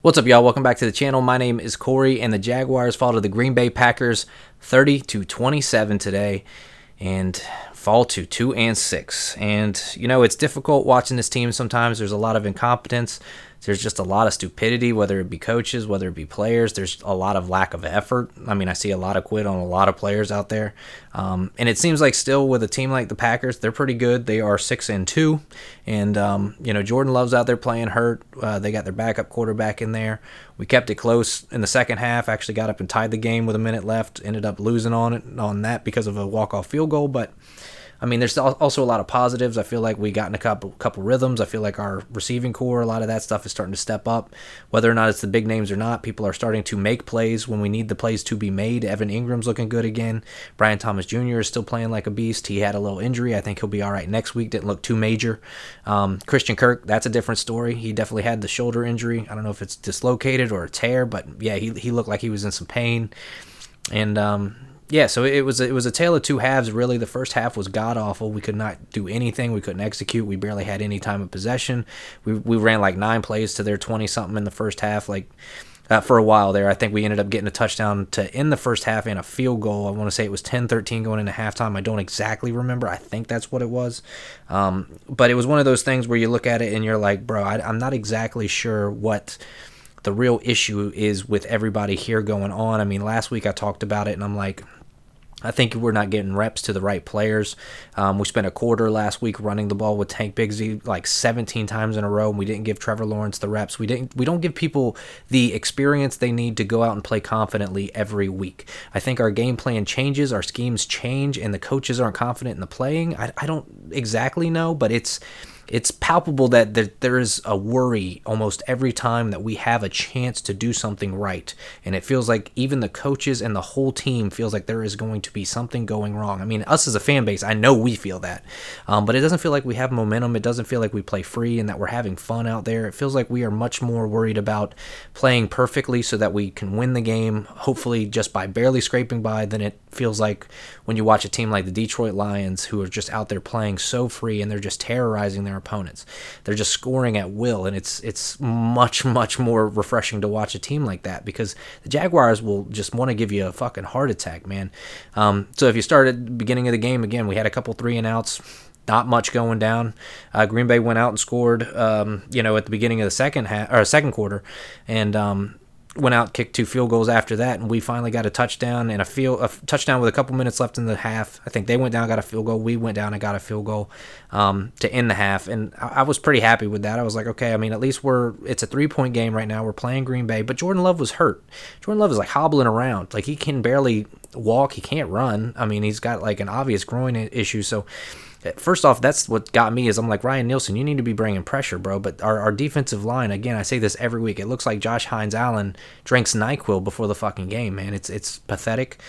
What's up, y'all? Welcome back to the channel. My name is Corey, and the Jaguars fall to the Green Bay Packers 30-27 today and fall to 2-6. And, it's difficult watching this team sometimes. There's a lot of incompetence. There's just a lot of stupidity, whether it be coaches, whether it be players. There's a lot of lack of effort. I see a lot of quit on a lot of players out there. And it seems like still with a team like the Packers, they're pretty good. They are 6-2. And, Jordan Love's out there playing hurt. They got their backup quarterback in there. We kept it close in the second half. Actually got up and tied the game with a minute left. Ended up losing on that because of a walk-off field goal. But there's also a lot of positives. I feel like we got in a couple rhythms. I feel like our receiving core, a lot of that stuff is starting to step up. Whether or not it's the big names or not, people are starting to make plays when we need the plays to be made. Evan Ingram's looking good again. Brian Thomas Jr. is still playing like a beast. He had a little injury. I think he'll be all right next week. Didn't look too major. Christian Kirk, that's a different story. He definitely had the shoulder injury. I don't know if it's dislocated or a tear, but yeah, he looked like he was in some pain. And yeah, so it was a tale of two halves, really. The first half was god-awful. We could not do anything. We couldn't execute. We barely had any time of possession. We ran like 9 plays to their 20-something in the first half, for a while there. I think we ended up getting a touchdown to end the first half and a field goal. I want to say it was 10-13 going into halftime. I don't exactly remember. I think that's what it was. But it was one of those things where you look at it and you're like, bro, I'm not exactly sure what the real issue is with everybody here going on. Last week I talked about it, and I'm like, I think we're not getting reps to the right players. We spent a quarter last week running the ball with Tank Bigsby like 17 times in a row, and we didn't give Trevor Lawrence the reps. We don't give people the experience they need to go out and play confidently every week. I think our game plan changes, our schemes change, and the coaches aren't confident in the playing. I don't exactly know, but it's palpable that there is a worry almost every time that we have a chance to do something right. And it feels like even the coaches and the whole team feels like there is going to be something going wrong. Us as a fan base, I know we feel that. But it doesn't feel like we have momentum. It doesn't feel like we play free and that we're having fun out there. It feels like we are much more worried about playing perfectly so that we can win the game, hopefully just by barely scraping by, than it feels like when you watch a team like the Detroit Lions, who are just out there playing so free and they're just terrorizing their opponents. They're just scoring at will, and it's much, much more refreshing to watch a team like that, because the Jaguars will just want to give you a fucking heart attack, man. So if you start at the beginning of the game, again, we had a couple 3-and-outs. Not much going down. Green Bay went out and scored, at the beginning of the second quarter, and went out, kicked 2 field goals after that, and we finally got a touchdown and a touchdown with a couple minutes left in the half. I think they went down, got a field goal. We went down and got a field goal to end the half, and I was pretty happy with that. I was like, okay, at least it's a 3-point game right now. We're playing Green Bay, but Jordan Love was hurt. Jordan Love is like hobbling around. Like, he can barely walk. He can't run. He's got like an obvious groin issue, so first off, that's what got me, is I'm like, Ryan Nielsen, you need to be bringing pressure, bro. But our defensive line, again, I say this every week, it looks like Josh Hines-Allen drinks NyQuil before the fucking game, man. It's pathetic.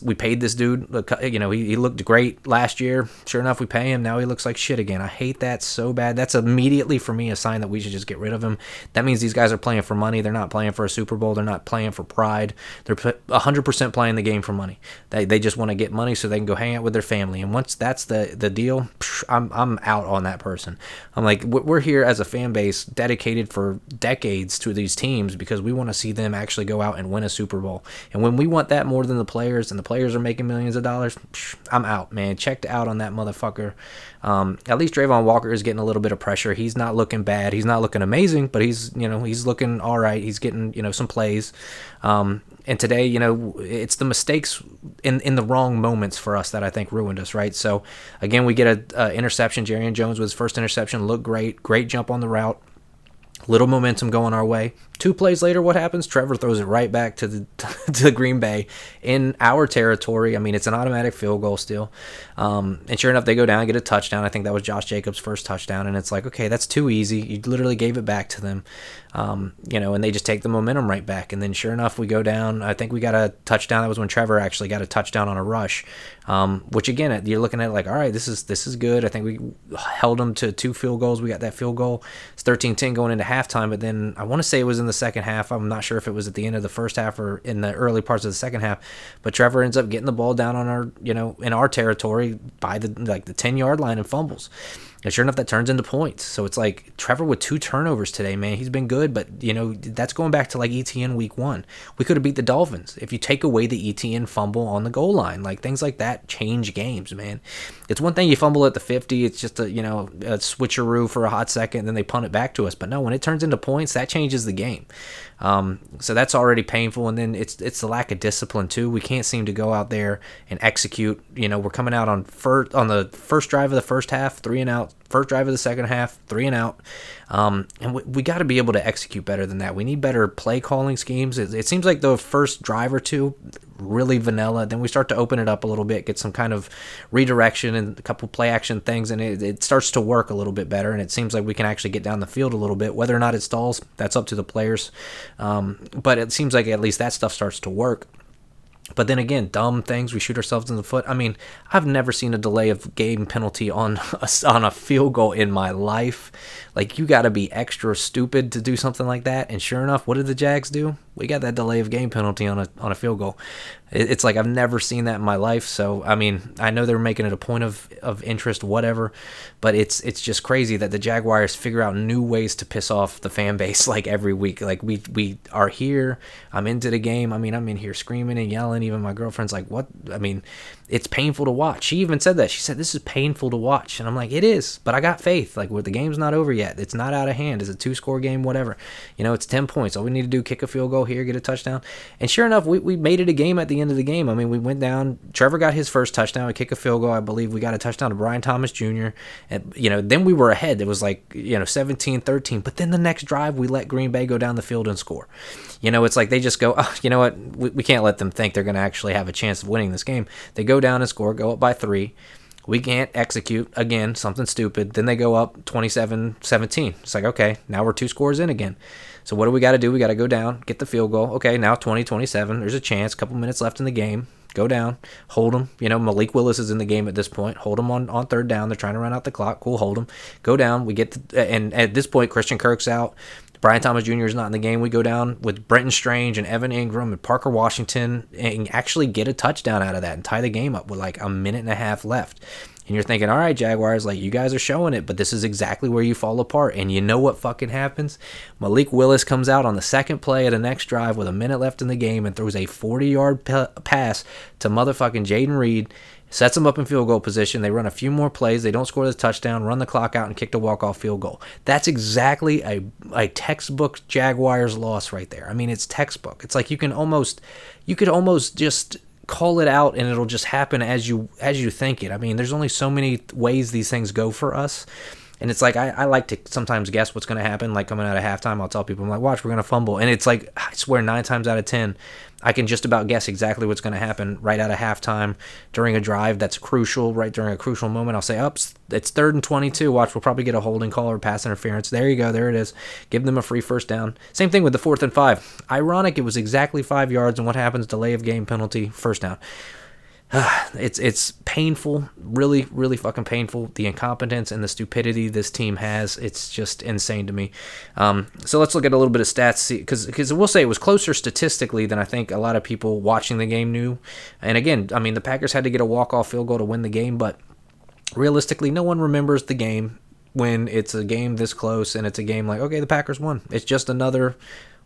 We paid this dude. He looked great last year. Sure enough, we pay him. Now he looks like shit again. I hate that so bad. That's immediately, for me, a sign that we should just get rid of him. That means these guys are playing for money. They're not playing for a Super Bowl. They're not playing for pride. They're 100% playing the game for money. They just want to get money so they can go hang out with their family. And once that's the deal, I'm out on that person. I'm like, we're here as a fan base dedicated for decades to these teams because we want to see them actually go out and win a Super Bowl. And when we want that more than the players, and the players are making millions of dollars, I'm out, man. Checked out on that motherfucker. At least Trayvon Walker is getting a little bit of pressure. He's not looking bad. He's not looking amazing, but he's looking all right. He's getting some plays. And today, it's the mistakes in the wrong moments for us that I think ruined us, right? So, again, we get a interception. Jarrian Jones with his first interception. Looked great. Great jump on the route. Little momentum going our way. 2 plays later, what happens? Trevor throws it right back to Green Bay in our territory. It's an automatic field goal still. And sure enough, they go down and get a touchdown. I think that was Josh Jacobs' first touchdown. And it's like, okay, that's too easy. You literally gave it back to them. And they just take the momentum right back. And then sure enough, we go down. I think we got a touchdown. That was when Trevor actually got a touchdown on a rush. Which again, you're looking at it like, all right, this is good. I think we held them to 2 field goals. We got that field goal. It's 13-10 going into halftime. But then I want to say it was in the second half. I'm not sure if it was at the end of the first half or in the early parts of the second half. But Trevor ends up getting the ball down on our, in our territory by the 10-yard line and fumbles. And sure enough, that turns into points. So it's like Trevor with 2 turnovers today, man. He's been good, but, that's going back to like ETN week 1. We could have beat the Dolphins if you take away the ETN fumble on the goal line. Like, things like that change games, man. It's one thing you fumble at the 50. It's just a switcheroo for a hot second, and then they punt it back to us. But no, when it turns into points, that changes the game. So that's already painful. And then it's the lack of discipline, too. We can't seem to go out there and execute. We're coming out on the first drive of the first half, 3 and out. First drive of the second half, 3 and out. And we got to be able to execute better than that. We need better play calling schemes. It seems like the first drive or two, really vanilla. Then we start to open it up a little bit, get some kind of redirection and a couple play action things, and it starts to work a little bit better. And it seems like we can actually get down the field a little bit. Whether or not it stalls, that's up to the players. But it seems like at least that stuff starts to work. But then again, dumb things, we shoot ourselves in the foot. I mean, I've never seen a delay of game penalty on a field goal in my life. Like, you got to be extra stupid to do something like that. And sure enough, what did the Jags do? We got that delay of game penalty on a field goal. It's like I've never seen that in my life. So, I mean, I know they're making it a point of interest, whatever. But it's just crazy that the Jaguars figure out new ways to piss off the fan base like every week. Like, we are here. I'm into the game. I mean, I'm in here screaming and yelling. Even my girlfriend's like, what? I mean, it's painful to watch. She even said that. She said, this is painful to watch. And I'm like, it is. But I got faith. Like, the game's not over yet. It's not out of hand. It's a 2-score game, whatever. It's 10 points. All we need to do, kick a field goal here, get a touchdown. And sure enough, we made it a game at the end of the game. I mean, we went down. Trevor got his first touchdown. We kick a field goal. I believe we got a touchdown to Brian Thomas Jr. And, then we were ahead. It was like, 17-13. But then the next drive, we let Green Bay go down the field and score. It's like they just go, oh, you know what? We can't let them think they're going to actually have a chance of winning this game. They go down and score, go up by 3. We can't execute, again, something stupid. Then they go up 27-17. It's like, okay, now we're 2 scores in again. So what do we got to do? We got to go down, get the field goal. Okay, now 20-27. There's a chance, couple minutes left in the game. Go down, hold them. Malik Willis is in the game at this point. Hold them on third down. They're trying to run out the clock. Cool, hold them. Go down. And at this point, Christian Kirk's out. Brian Thomas Jr. is not in the game. We go down with Brenton Strange and Evan Ingram and Parker Washington and actually get a touchdown out of that and tie the game up with like a minute and a half left. And you're thinking, all right, Jaguars, like, you guys are showing it, but this is exactly where you fall apart. And you know what fucking happens? Malik Willis comes out on the second play of the next drive with a minute left in the game and throws a 40-yard pass to motherfucking Jaden Reed, sets him up in field goal position. They run a few more plays. They don't score the touchdown, run the clock out, and kick the walk-off field goal. That's exactly a textbook Jaguars loss right there. I mean, it's textbook. It's like you could almost just call it out and it'll just happen as you think it. I mean, there's only so many ways these things go for us. And it's like, I like to sometimes guess what's going to happen. Like, coming out of halftime, I'll tell people, I'm like, watch, we're going to fumble. And it's like, I swear, 9 times out of 10, I can just about guess exactly what's going to happen right out of halftime during a drive that's crucial, right during a crucial moment. I'll say, it's 3rd and 22. Watch, we'll probably get a holding call or pass interference. There you go. There it is. Give them a free first down. Same thing with the 4th and 5. Ironic, it was exactly 5 yards, and what happens? Delay of game penalty, first down. It's painful, really, really fucking painful. The incompetence and the stupidity this team has, it's just insane to me. So let's look at a little bit of stats, because we'll say it was closer statistically than I think a lot of people watching the game knew. And again, I mean, the Packers had to get a walk-off field goal to win the game, but realistically, no one remembers the game when it's a game this close and it's a game like, okay, the Packers won. It's just another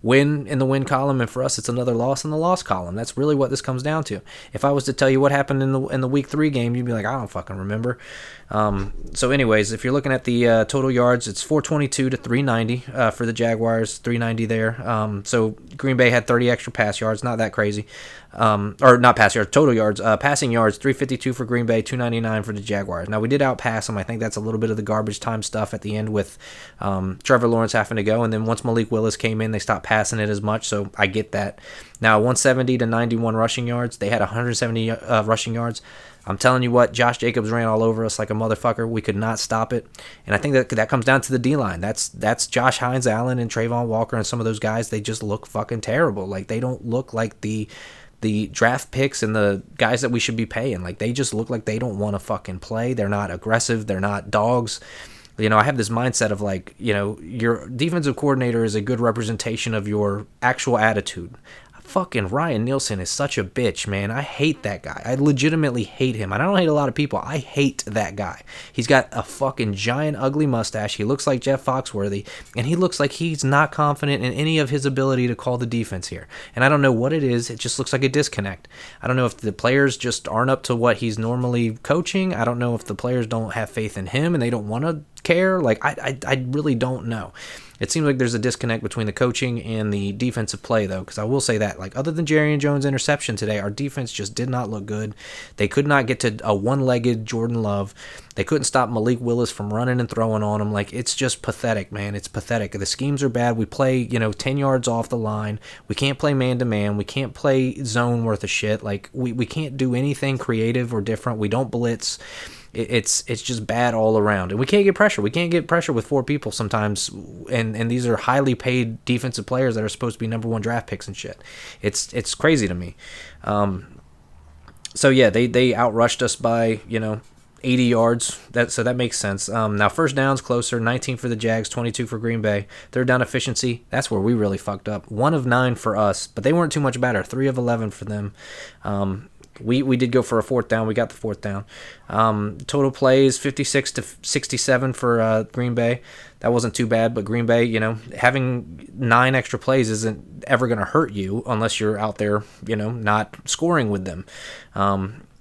win in the win column, and for us it's another loss in the loss column. That's really what this comes down to. If I was to tell you what happened in the week 3 game, you'd be like, I don't fucking remember. So anyways, if you're looking at the total yards, it's 422 to 390 for the Jaguars, 390 there. So Green Bay had 30 extra pass yards, not that crazy. Or not pass yards, total yards. Passing yards, 352 for Green Bay, 299 for the Jaguars. Now, we did outpass them. I think that's a little bit of the garbage time stuff at the end with Trevor Lawrence having to go. And then once Malik Willis came in, they stopped passing it as much, so I get that. Now, 170 to 91 rushing yards. They had 170 rushing yards. I'm telling you what, Josh Jacobs ran all over us like a motherfucker. We could not stop it. And I think that comes down to the D-line. That's Josh Hines, Allen, and Trayvon Walker, and some of those guys. They just look fucking terrible. Like, they don't look like the draft picks and the guys that we should be paying. Like, they just look like they don't want to fucking play. They're not aggressive. They're not dogs. I have this mindset of like, your defensive coordinator is a good representation of your actual attitude. fucking Ryan Nielsen is such a bitch, man. I hate that guy. I legitimately hate him. I don't hate a lot of people. I hate that guy. He's got a fucking giant ugly mustache. He looks like Jeff Foxworthy, and he looks like he's not confident in any of his ability to call the defense here. And I don't know what it is. It just looks like a disconnect. I don't know if the players just aren't up to what he's normally coaching. I don't know if the players don't have faith in him and they don't want to care. Like, I really don't know. It seems like there's a disconnect between the coaching and the defensive play, though, because I will say that, like, other than Jerry Jones' interception today, our defense just did not look good. They could not get to a one-legged Jordan Love. They couldn't stop Malik Willis from running and throwing on him. Like, it's just pathetic, man. It's pathetic. The schemes are bad. We play, 10 yards off the line. We can't play man-to-man. We can't play zone worth of shit. Like, we can't do anything creative or different. We don't blitz. It's just bad all around, and we can't get pressure. We can't get pressure with 4 people sometimes, and these are highly paid defensive players that are supposed to be number 1 draft picks and shit. It's crazy to me. So yeah, they outrushed us by 80 yards. So that makes sense. Now first downs closer, 19 for the Jags, 22 for Green Bay. Third down efficiency, that's where we really fucked up. 1 of 9 for us, but they weren't too much better. 3 of 11 for them. We did go for a 4th down. We got the 4th down. Total plays, 56 to 67 for Green Bay. That wasn't too bad, but Green Bay, having 9 extra plays isn't ever going to hurt you unless you're out there, not scoring with them.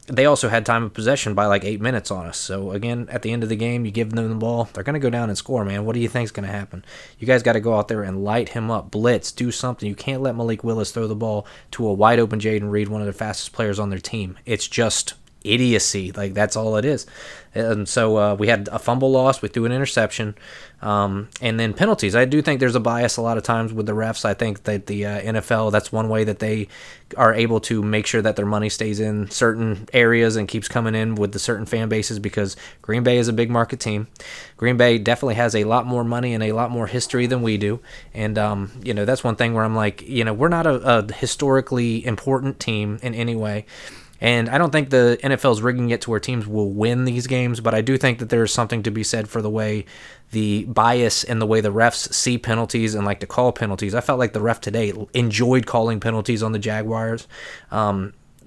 They also had time of possession by like 8 minutes on us. So, again, at the end of the game, you give them the ball, they're going to go down and score, man. What do you think's going to happen? You guys got to go out there and light him up, blitz, do something. You can't let Malik Willis throw the ball to a wide-open Jaden Reed, one of the fastest players on their team. It's just idiocy. Like, that's all it is. And so we had a fumble loss. We threw an interception. And then penalties. I do think there's a bias a lot of times with the refs. I think that the NFL, that's one way that they are able to make sure that their money stays in certain areas and keeps coming in with the certain fan bases, because Green Bay is a big market team. Green Bay definitely has a lot more money and a lot more history than we do. And, that's one thing where I'm like, we're not a historically important team in any way. And I don't think the NFL's rigging it to where teams will win these games, but I do think that there's something to be said for the way the bias and the way the refs see penalties and like to call penalties. I felt like the ref today enjoyed calling penalties on the Jaguars.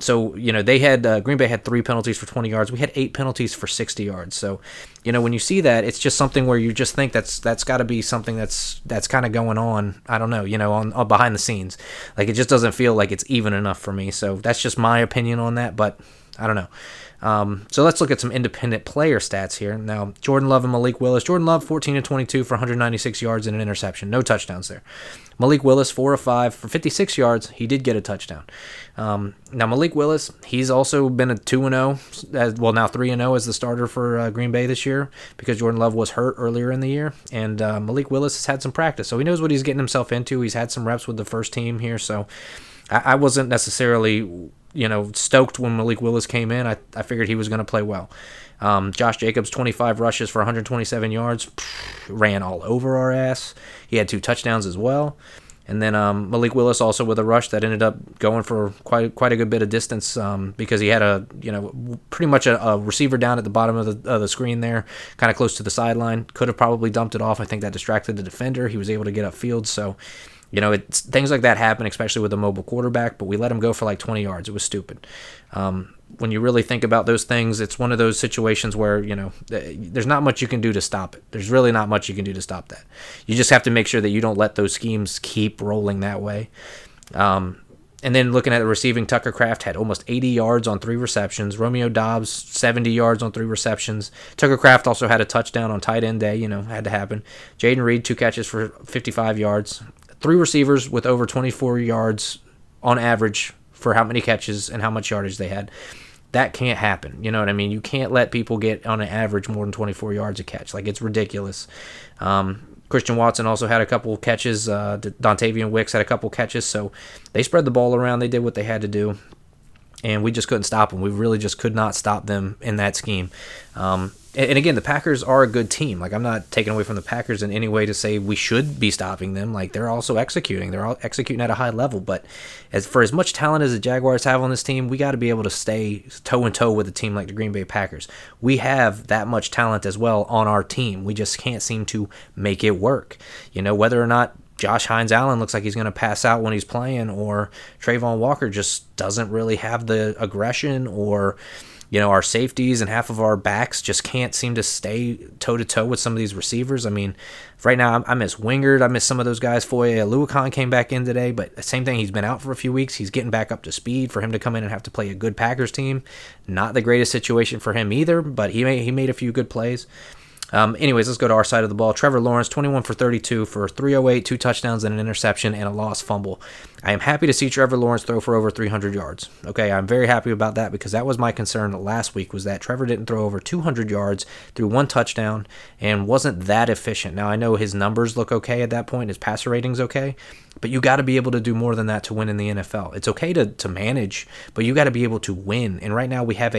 So, they had Green Bay had 3 penalties for 20 yards. We had 8 penalties for 60 yards. So, when you see that, it's just something where you just think that's got to be something that's kind of going on. I don't know, on behind the scenes. Like, it just doesn't feel like it's even enough for me. So that's just my opinion on that, but I don't know. So let's look at some independent player stats here. Now, Jordan Love and Malik Willis. Jordan Love, 14 of 22 for 196 yards and an interception. No touchdowns there. Malik Willis, 4 of 5 for 56 yards. He did get a touchdown. Now, Malik Willis, he's also been a 2-0, well, now 3-0 as the starter for Green Bay this year, because Jordan Love was hurt earlier in the year. And Malik Willis has had some practice, so he knows what he's getting himself into. He's had some reps with the first team here, so I wasn't necessarily stoked when Malik Willis came in. I figured he was going to play well. Josh Jacobs, 25 rushes for 127 yards. Ran all over our ass. He had 2 touchdowns as well. And then Malik Willis also with a rush that ended up going for quite a good bit of distance because he had pretty much a receiver down at the bottom of the screen there, kind of close to the sideline. Could have probably dumped it off. I think that distracted the defender. He was able to get upfield, so things like that happen, especially with a mobile quarterback, but we let him go for like 20 yards. It was stupid. When you really think about those things, it's one of those situations where, there's not much you can do to stop it. There's really not much you can do to stop that. You just have to make sure that you don't let those schemes keep rolling that way. And then looking at the receiving, Tucker Kraft had almost 80 yards on 3 receptions. Romeo Doubs, 70 yards on 3 receptions. Tucker Kraft also had a touchdown on tight end day, had to happen. Jaden Reed, 2 catches for 55 yards. 3 receivers with over 24 yards on average for how many catches and how much yardage they had. That can't happen. You know what I mean? You can't let people get on an average more than 24 yards a catch. Like, it's ridiculous. Christian Watson also had a couple catches. Dontavian Wicks had a couple catches. So they spread the ball around. They did what they had to do. And we just couldn't stop them. We really just could not stop them in that scheme. And again, the Packers are a good team. Like, I'm not taking away from the Packers in any way to say we should be stopping them. Like, they're also executing. They're all executing at a high level. But as much talent as the Jaguars have on this team, we got to be able to stay toe-and-toe with a team like the Green Bay Packers. We have that much talent as well on our team. We just can't seem to make it work. Whether or not Josh Hines Allen looks like he's going to pass out when he's playing, or Trayvon Walker just doesn't really have the aggression, or our safeties and half of our backs just can't seem to stay toe-to-toe with some of these receivers. I mean, right now, I miss Wingard. I miss some of those guys. Foye Oluokun came back in today, but same thing. He's been out for a few weeks. He's getting back up to speed. For him to come in and have to play a good Packers team, not the greatest situation for him either, but he made a few good plays. Anyways, let's go to our side of the ball. Trevor Lawrence, 21 for 32 for 308, 2 touchdowns and an interception and a lost fumble. I am happy to see Trevor Lawrence throw for over 300 yards. Okay, I'm very happy about that because that was my concern last week, was that Trevor didn't throw over 200 yards, threw 1 touchdown, and wasn't that efficient. Now, I know his numbers look okay at that point. His passer rating's okay, but you got to be able to do more than that to win in the NFL. It's okay to manage, but you got to be able to win. And right now we have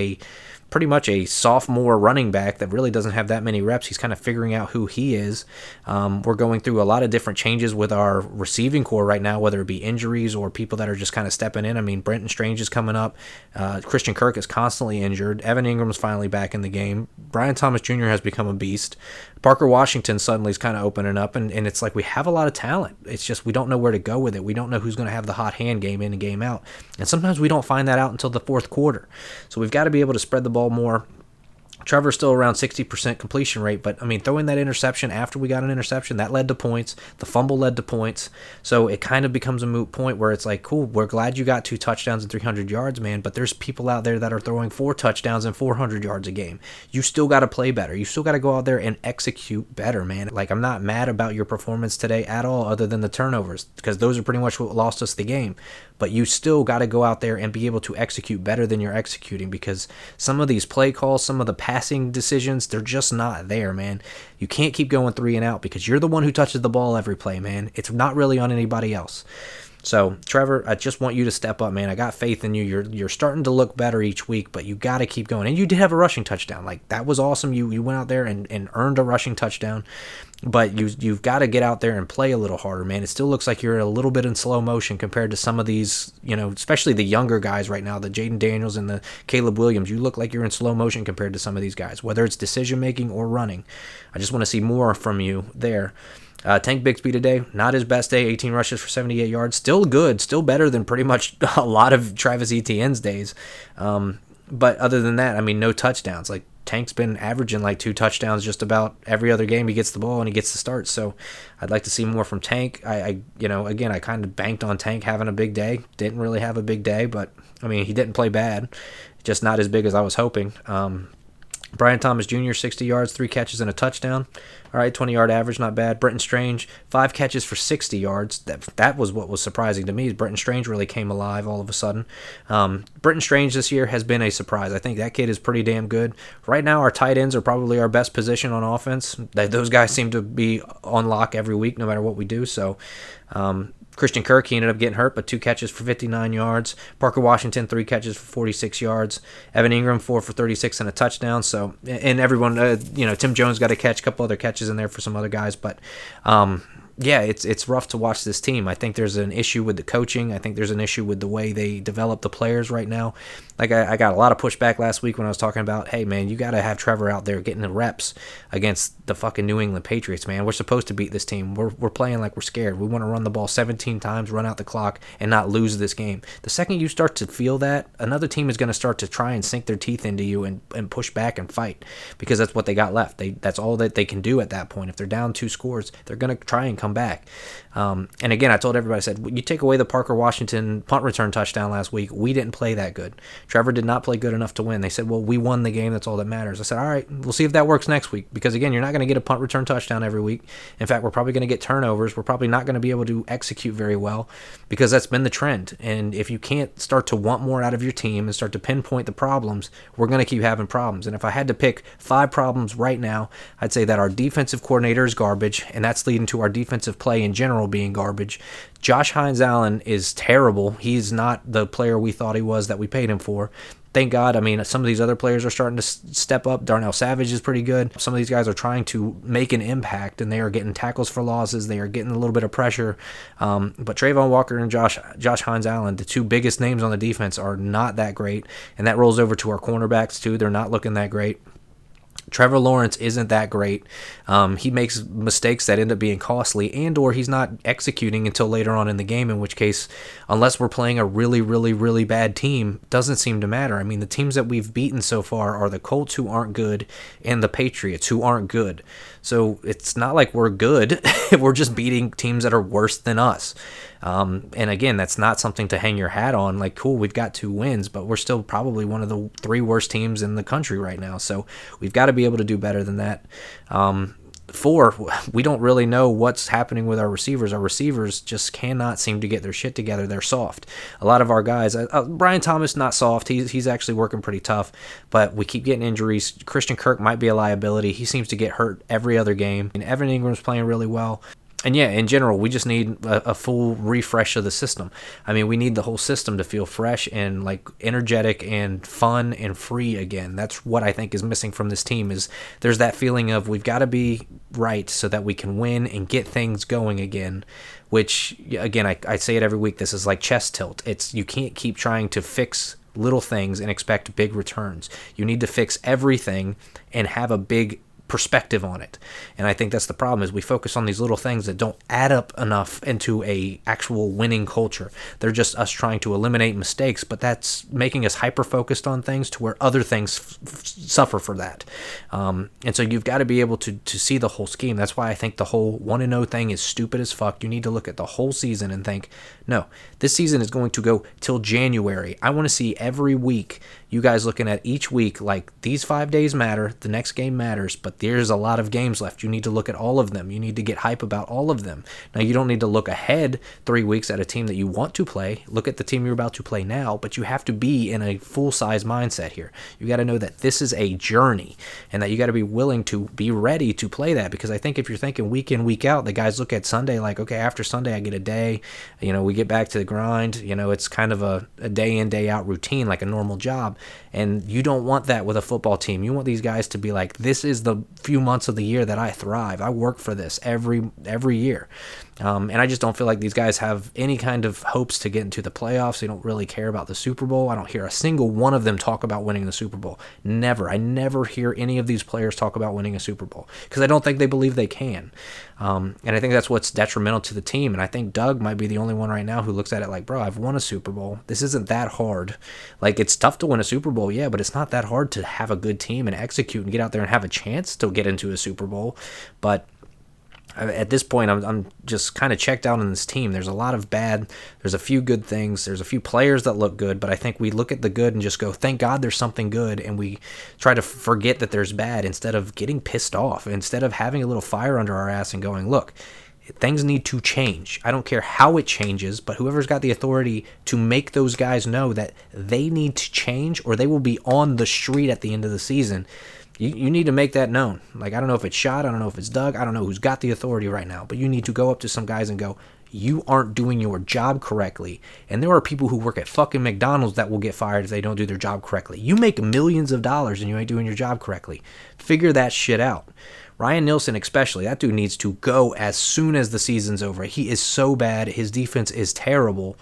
pretty much a sophomore running back that really doesn't have that many reps. He's kind of figuring out who he is. We're going through a lot of different changes with our receiving core right now, whether it be injuries or people that are just kind of stepping in. I mean, Brenton Strange is coming up. Christian Kirk is constantly injured. Evan Ingram's finally back in the game. Brian Thomas Jr. has become a beast. Parker Washington suddenly is kind of opening up, and it's like we have a lot of talent. It's just we don't know where to go with it. We don't know who's going to have the hot hand game in and game out. And sometimes we don't find that out until the fourth quarter. So we've got to be able to spread the ball more. Trevor's still around 60% completion rate, but I mean, throwing that interception after we got an interception, that led to points. The fumble led to points. So it kind of becomes a moot point where it's like, cool, we're glad you got 2 touchdowns and 300 yards, man, but there's people out there that are throwing 4 touchdowns and 400 yards a game. You still got to play better. You still got to go out there and execute better, man. Like, I'm not mad about your performance today at all, other than the turnovers, because those are pretty much what lost us the game. But you still got to go out there and be able to execute better than you're executing, because some of these play calls, some of the passing decisions, they're just not there, man. You can't keep going 3 and out because you're the one who touches the ball every play, man. It's not really on anybody else. So, Trevor, I just want you to step up, man. I got faith in you. You're starting to look better each week, but you got to keep going. And you did have a rushing touchdown. Like, that was awesome. You went out there and earned a rushing touchdown. But you've got to get out there and play a little harder, man. It still looks like you're a little bit in slow motion compared to some of these, especially the younger guys right now, the Jaden Daniels and the Caleb Williams. You look like you're in slow motion compared to some of these guys, whether it's decision-making or running. I just want to see more from you there. Tank Bigsby today, not his best day, 18 rushes for 78 yards. Still good, still better than pretty much a lot of Travis Etienne's days. But other than that, I mean, no touchdowns. Like, Tank's been averaging like 2 touchdowns just about every other game he gets the ball and he gets the start. So I'd like to see more from Tank. Again, I kind of banked on Tank having a big day. Didn't really have a big day, but I mean, he didn't play bad. Just not as big as I was hoping. Brian Thomas Jr., 60 yards, 3 catches and a touchdown. All right, 20-yard average, not bad. Brenton Strange, 5 catches for 60 yards. That was what was surprising to me, is Brenton Strange really came alive all of a sudden. Brenton Strange this year has been a surprise. I think that kid is pretty damn good. Right now, our tight ends are probably our best position on offense. Those guys seem to be on lock every week, no matter what we do. So, Christian Kirk, he ended up getting hurt, but 2 catches for 59 yards. Parker Washington, 3 catches for 46 yards. Evan Ingram, 4 for 36 and a touchdown. So, and everyone, Tim Jones got a catch, a couple other catches in there for some other guys, but yeah, it's rough to watch this team. I think there's an issue with the coaching. I think there's an issue with the way they develop the players right now. Like, I got a lot of pushback last week when I was talking about, hey, man, you got to have Trevor out there getting the reps against the fucking New England Patriots, man. We're supposed to beat this team. We're playing like we're scared. We want to run the ball 17 times, run out the clock, and not lose this game. The second you start to feel that, another team is going to start to try and sink their teeth into you and push back and fight, because that's what they got left. That's all that they can do at that point. If they're down 2 scores, they're going to try and come back. And again, I told everybody, I said, you take away the Parker Washington punt return touchdown last week, we didn't play that good. Trevor did not play good enough to win. They said, well, we won the game. That's all that matters. I said, all right, we'll see if that works next week. Because again, you're not going to get a punt return touchdown every week. In fact, we're probably going to get turnovers. We're probably not going to be able to execute very well, because that's been the trend. And if you can't start to want more out of your team and start to pinpoint the problems, we're going to keep having problems. And if I had to pick 5 problems right now, I'd say that our defensive coordinator is garbage, and that's leading to our defensive play in general being garbage. Josh Hines Allen is terrible. He's not the player we thought he was that we paid him for. Thank God. I mean, some of these other players are starting to step up. Darnell Savage is pretty good. Some of these guys are trying to make an impact, and they are getting tackles for losses. They are getting a little bit of pressure. But Trayvon Walker and Josh Hines Allen, the 2 biggest names on the defense, are not that great. And that rolls over to our cornerbacks, too. They're not looking that great. Trevor Lawrence isn't that great. He makes mistakes that end up being costly, and or he's not executing until later on in the game, in which case, unless we're playing a really, really, really bad team, doesn't seem to matter. I mean, the teams that we've beaten so far are the Colts, who aren't good, and the Patriots, who aren't good. So it's not like we're good. We're just beating teams that are worse than us. And again, that's not something to hang your hat on. Like, cool, we've got 2 wins, but we're still probably one of the 3 worst teams in the country right now. So we've got to be able to do better than that. 4, we don't really know what's happening with our receivers. Our receivers just cannot seem to get their shit together. They're soft. A lot of our guys, Brian Thomas, not soft. He's actually working pretty tough, but we keep getting injuries. Christian Kirk might be a liability. He seems to get hurt every other game. And Evan Ingram's playing really well. And yeah, in general, we just need a full refresh of the system. I mean, we need the whole system to feel fresh and like energetic and fun and free again. That's what I think is missing from this team. Is there's that feeling of we've got to be right so that we can win and get things going again. Which again, I say it every week. This is like chess tilt. You can't keep trying to fix little things and expect big returns. You need to fix everything and have a big perspective on it. And I think that's the problem, is we focus on these little things that don't add up enough into a actual winning culture. They're just us trying to eliminate mistakes, but that's making us hyper focused on things to where other things suffer for that. And so you've got to be able to see the whole scheme. That's why I think the whole 1-0 thing is stupid as fuck. You need to look at the whole season and think, no, this season is going to go till January. I want to see every week you guys looking at each week like these 5 days matter, the next game matters, but there's a lot of games left. You need to look at all of them. You need to get hype about all of them. Now, you don't need to look ahead 3 weeks at a team that you want to play. Look at the team you're about to play now, but you have to be in a full-size mindset here. You got to know that this is a journey and that you got to be willing to be ready to play that, because I think if you're thinking week in, week out, the guys look at Sunday like, okay, after Sunday I get a day, we get back to the grind, it's kind of a day in, day out routine, like a normal job. And you don't want that with a football team. You want these guys to be like, this is the few months of the year that I thrive. I work for this every year. And I just don't feel like these guys have any kind of hopes to get into the playoffs. They don't really care about the Super Bowl. I don't hear a single one of them talk about winning the Super Bowl. Never. I never hear any of these players talk about winning a Super Bowl because I don't think they believe they can. And I think that's what's detrimental to the team. And I think Doug might be the only one right now who looks at it like, bro, I've won a Super Bowl. This isn't that hard. Like, it's tough to win a Super Bowl, yeah, but it's not that hard to have a good team and execute and get out there and have a chance to get into a Super Bowl. But at this point, I'm just kind of checked out on this team. There's a lot of bad. There's a few good things. There's a few players that look good, but I think we look at the good and just go, thank God there's something good, and we try to forget that there's bad instead of getting pissed off, instead of having a little fire under our ass and going, look, things need to change. I don't care how it changes, but whoever's got the authority to make those guys know that they need to change or they will be on the street at the end of the season, you need to make that known. Like, I don't know if it's Shot, I don't know if it's Doug, I don't know who's got the authority right now, but you need to go up to some guys and go, you aren't doing your job correctly. And there are people who work at fucking McDonald's that will get fired if they don't do their job correctly. You make millions of dollars and you ain't doing your job correctly. Figure that shit out. Ryan Nielsen especially, that dude needs to go as soon as the season's over. He is so bad. His defense is terrible.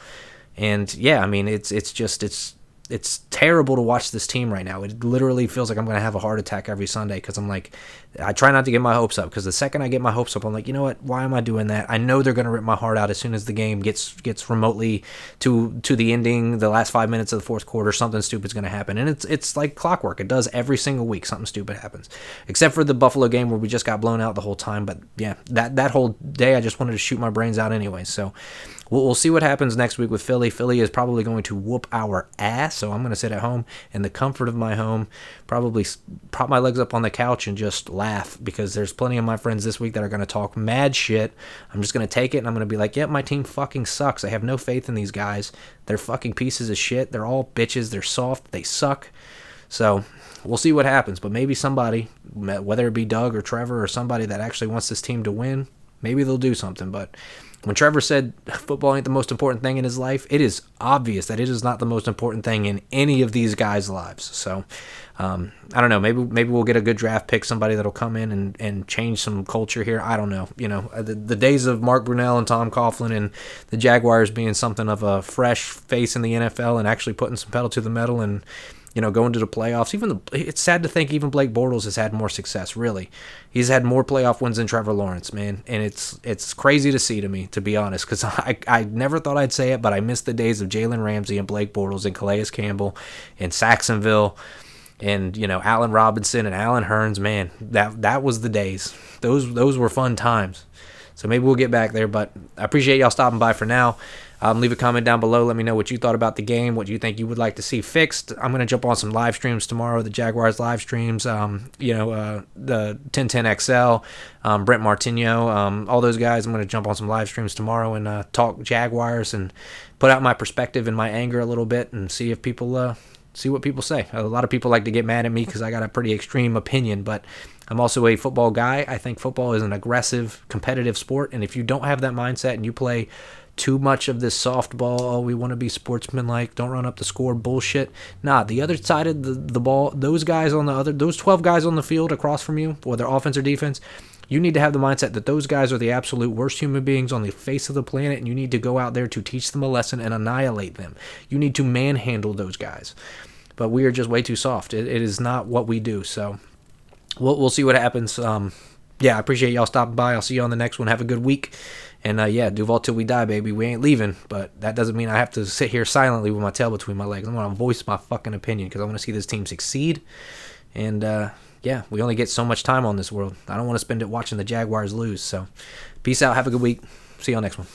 And yeah, I mean, it's terrible to watch this team right now. It literally feels like I'm going to have a heart attack every Sunday because I'm like, I try not to get my hopes up, because the second I get my hopes up, I'm like, you know what? Why am I doing that? I know they're going to rip my heart out as soon as the game gets remotely to the ending, the last 5 minutes of the fourth quarter. Something stupid's going to happen, and it's like clockwork. It does every single week. Something stupid happens, except for the Buffalo game where we just got blown out the whole time. But yeah, that whole day I just wanted to shoot my brains out anyway. So we'll see what happens next week with Philly. Philly is probably going to whoop our ass, so I'm going to sit at home in the comfort of my home, probably prop my legs up on the couch and just laugh, because there's plenty of my friends this week that are going to talk mad shit. I'm just going to take it and I'm going to be like, yep, my team fucking sucks. I have no faith in these guys. They're fucking pieces of shit. They're all bitches. They're soft. They suck. So we'll see what happens. But maybe somebody, whether it be Doug or Trevor or somebody that actually wants this team to win, maybe they'll do something. But when Trevor said football ain't the most important thing in his life, it is obvious that it is not the most important thing in any of these guys' lives. So I don't know. Maybe we'll get a good draft pick, somebody that'll come in and change some culture here. I don't know. The days of Mark Brunell and Tom Coughlin and the Jaguars being something of a fresh face in the NFL and actually putting some pedal to the metal and going to the playoffs. It's sad to think even Blake Bortles has had more success, really. He's had more playoff wins than Trevor Lawrence, man. And it's crazy to see, to me, to be honest, because I never thought I'd say it, but I miss the days of Jalen Ramsey and Blake Bortles and Calais Campbell and Saxonville and, Allen Robinson and Allen Hurns. Man, that was the days. Those were fun times. So maybe we'll get back there, but I appreciate y'all stopping by for now. Leave a comment down below. Let me know what you thought about the game, what you think you would like to see fixed. I'm going to jump on some live streams tomorrow, the Jaguars live streams, the 1010XL, Brent Martino, all those guys. I'm going to jump on some live streams tomorrow and talk Jaguars and put out my perspective and my anger a little bit and see if people see what people say. A lot of people like to get mad at me because I got a pretty extreme opinion, but I'm also a football guy. I think football is an aggressive, competitive sport, and if you don't have that mindset and you play too much of this softball, we want to be sportsmanlike, don't run up the score bullshit. Nah, the other side of the ball, those 12 guys on the field across from you, whether offense or defense, you need to have the mindset that those guys are the absolute worst human beings on the face of the planet, and you need to go out there to teach them a lesson and annihilate them. You need to manhandle those guys. But we are just way too soft. It is not what we do. So we'll see what happens. I appreciate y'all stopping by. I'll see you on the next one. Have a good week. And Duval till we die, baby. We ain't leaving. But that doesn't mean I have to sit here silently with my tail between my legs. I'm going to voice my fucking opinion because I want to see this team succeed. And we only get so much time on this world. I don't want to spend it watching the Jaguars lose. So peace out. Have a good week. See y'all next one.